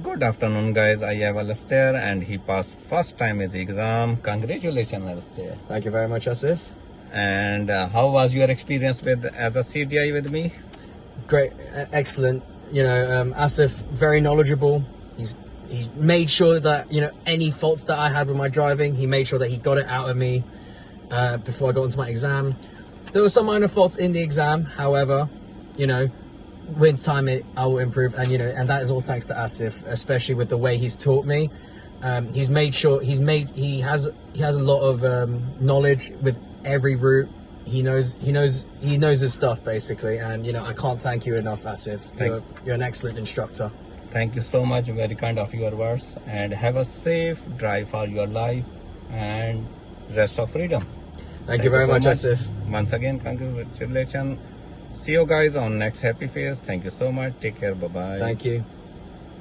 Good afternoon, guys. I have Alasdair and he passed first time his exam. Congratulations, Alasdair. Thank you very much, Asif. And how was your experience with as a CDI with me? Great, excellent. Asif, very knowledgeable. He made sure that any faults that I had with my driving, he made sure that he got it out of me before I got into my exam. There were some minor faults in the exam, however, with time I will improve, and that is all thanks to Asif, especially with the way he's taught me. He's made sure he has a lot of knowledge with every route. He knows his stuff basically, and I can't thank you enough, Asif. You're an excellent instructor. Thank you so much, very kind of your words, and have a safe drive for your life and rest of freedom. Thank you very much, Asif. Once again, congratulations. See you guys on next Happy Face. Thank you so much. Take care. Bye bye. Thank you.